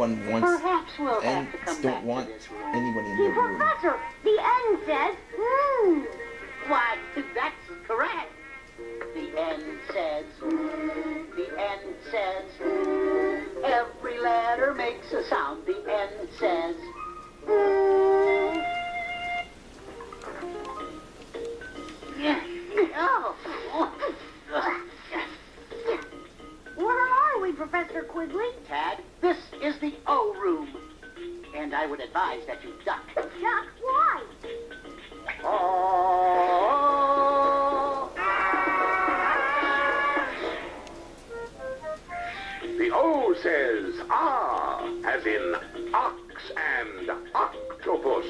anyone wants. Perhaps we'll and have to come don't back want to this room. anybody in The the room. professor, the N says, Why, that's correct. The N says, the N says, every letter makes a sound. The N says, Where are we, Professor Quigley? Tad, this is the O room. And I would advise that you duck. Duck, why? The O says ah, as in ox and octopus.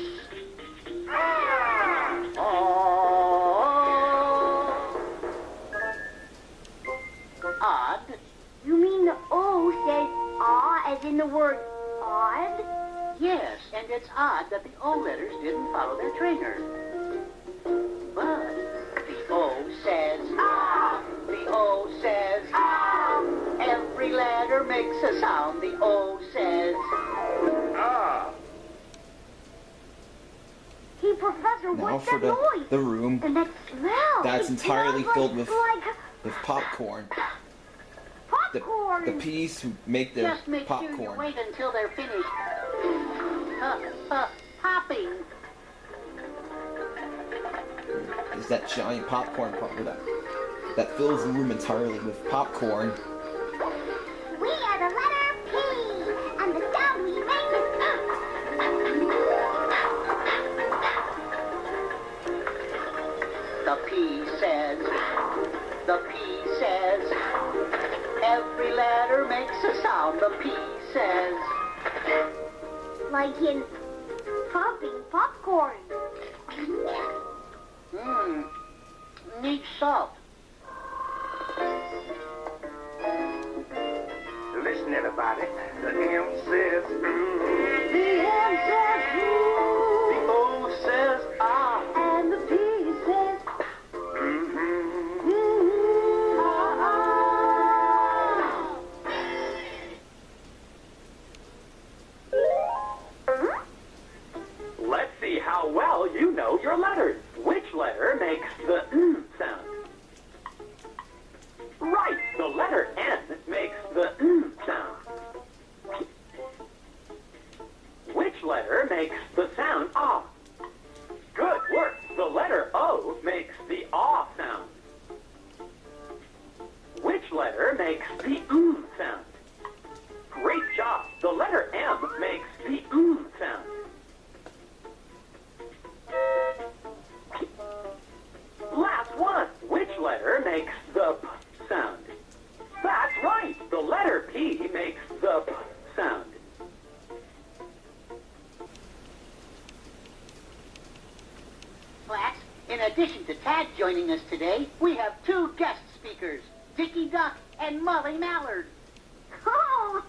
Odd. You mean the O says ah, as in the word odd? Yes, and it's odd that the O letters didn't follow their trainer. But the O says ah, the O says ah, every letter makes a sound. The O says Ah. Hey, Professor, Now what's for that noise? the room And that smell? that's It entirely smells filled with like popcorn. The popcorn. peas who make the just make sure you popcorn. wait until they're finished popping. Is that giant popcorn popper that fills the room entirely with popcorn. We are the letter P, and the sound we make is The P says, the P says, every letter makes a sound. The P says, like in popping popcorn. neat salt. Listen, everybody. The M says The M says The O says ah, and the P says Let's see how well you know your letters. Which letter makes the sound? Right, the letter N makes the sound. Which letter makes the sound ah? Good work. The letter O makes the ah sound. Which letter makes the sound? Great job. The letter M makes the sound. Last one. Which letter makes the p sound? That's right. The letter P makes the p sound. class. In addition to Tad joining us today, we have two guest speakers, Dickie Duck and Molly Mallard. oh,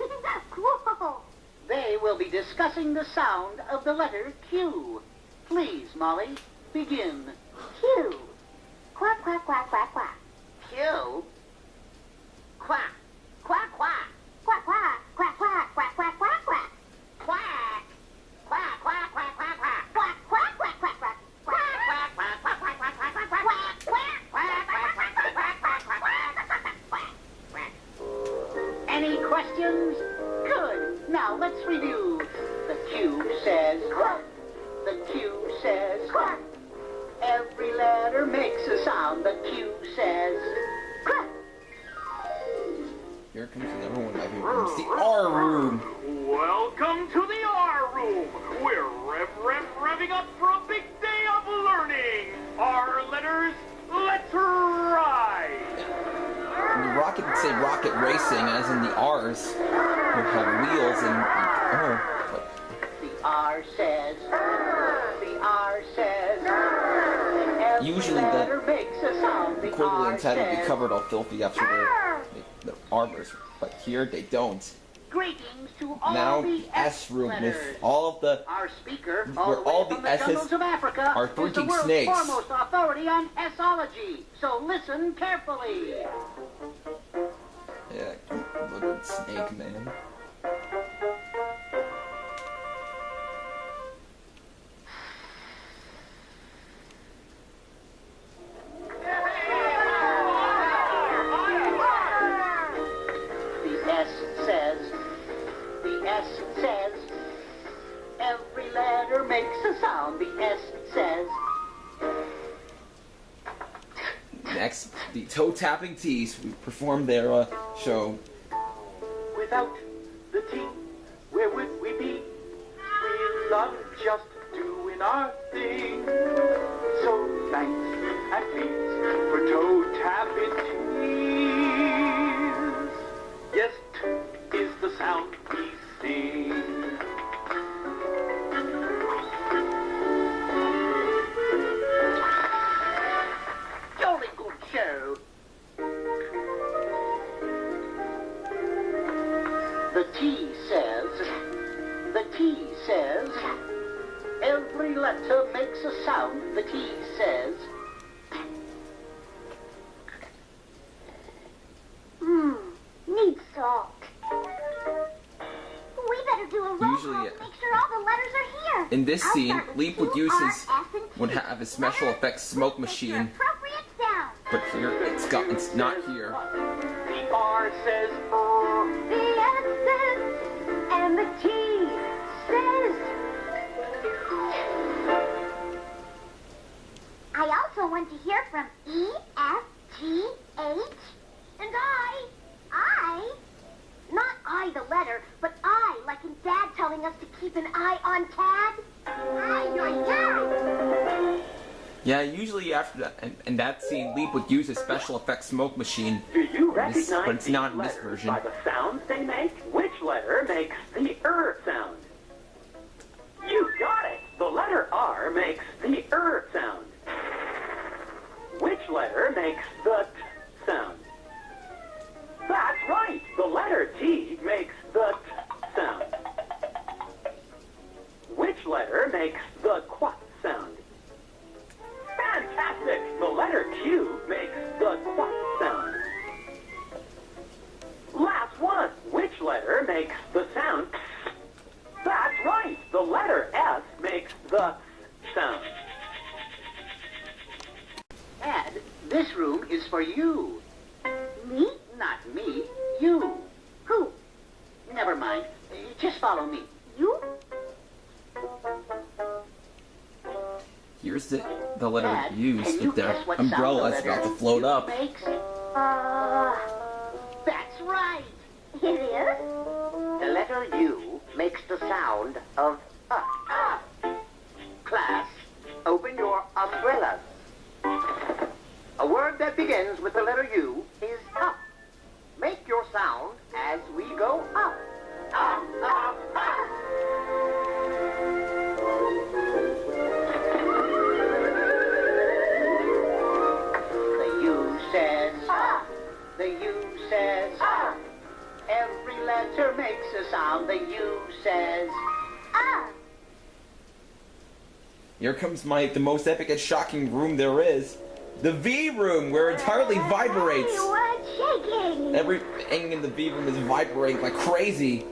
cool. They will be discussing the sound of the letter Q. Please, Molly, begin. Q. Quack, quack, quack, quack, quack. Q. Quack. Quack, quack. Quack, quack, quack, quack, quack, quack, quack, quack. Quack. Quack, quack, quack, quack, quack. Quack, quack, quack, quack, quack. Quack, quack, quack, quack, quack, quack, quack, quack, quack. Any questions? Good. Now let's review. The Q says, the Q says, every letter makes a sound. The Q says, Here comes another one of my favorite rooms, the R room. Welcome to the R room. We're revving up for a big day of learning. R letters, let's ride. And the rocket would say rocket racing, as in the R's would have wheels and the R says, the R says, every Usually letter the makes a sound. The Quigley R and Ted would be says, covered all filthy after the arbors, but here they don't. greetings to all Now the S room letters. with all of the Our speaker, where all all the the way from the S's jungles of Africa, are is the freaking world's snakes. foremost authority on Sology. So listen carefully. Yeah, little snake man. the toe-tapping T's who performed their show. Without the T, where would we be? We love just doing our thing. So thanks and please for toe-tapping T's. Yes, T is the sound we sing. Jolly good show. The T says, every letter makes a sound. The T says, Need salt. We better do a roll call Usually, to make sure all the letters are here. In this I'll scene, start with Leap would Q, use R, his S, and T. would have his special Letters effects smoke make your machine, appropriate sound. but here it's not here. The R says The S says, and the T says. I also want to hear from E, F, G, H, and I. Not I the letter, but I, like in Dad telling us to keep an eye on Tad. Yeah, usually after that, in that scene, Leap would use his special effects smoke machine. Do you But it's recognize not these in this letters version. by the sounds they make? Which letter makes the sound? You got it! The letter R makes the sound. Which letter makes the T sound? That's right! The letter T makes the T sound. Which letter makes the quat sound? Fantastic! The letter Q makes the quat sound. Last one. Which letter makes the sound? That's right. The letter S makes the sound. Ed, this room is for you. Me? Not me, you. Who? Never mind. Just follow me. You? Here's the letter Dad, used can you with their guess what sound umbrella the that's about to letter float U up. makes? That's right. It is? The letter U makes the sound of Class, open your umbrellas. A word that begins with the letter U is up. Make your sound as we go up. Up, up, up. The U says up. The U says up. Every letter makes a sound. The U says Here comes the most epic and shocking room there is. The V room, where it entirely vibrates. What's shaking? Everything in the V room is vibrating like crazy.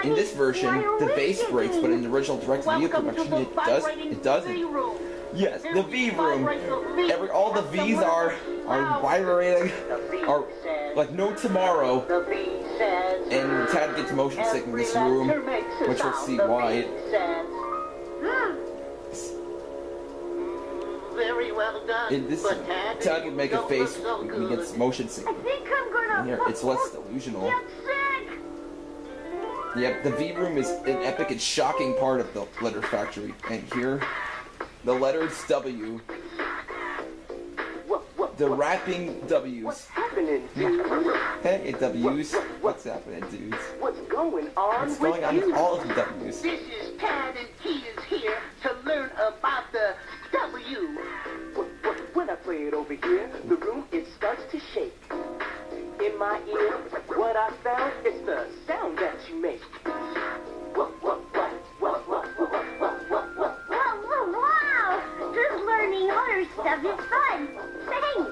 In this version, the bass breaks, but in the original direct-to-video production, it doesn't. Yes, the V room. All the V's are vibrating, are like no tomorrow. The V says And Tad gets motion sick in this room, which we'll see why. Very well done. But Tad would make a don't face look so when he good. gets motion sick. I think I'm gonna And here, it's less delusional. get sick. Yep, the V room is an epic and shocking part of the letter factory. And here, the letters W. The rapping W's. What's happening? Hey, W's. What's happening, dudes? What's going on What's going on with all of the W's? This is Tad and T is here to learn about the W. When I play it over here, the room, it starts to shake. In my ear, what I found is the sound that you make. Whoa, wow! This learning other stuff is fun. Thanks.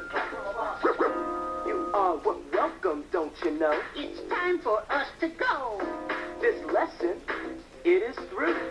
You are welcome, don't you know? It's time for us to go. This lesson, it is through.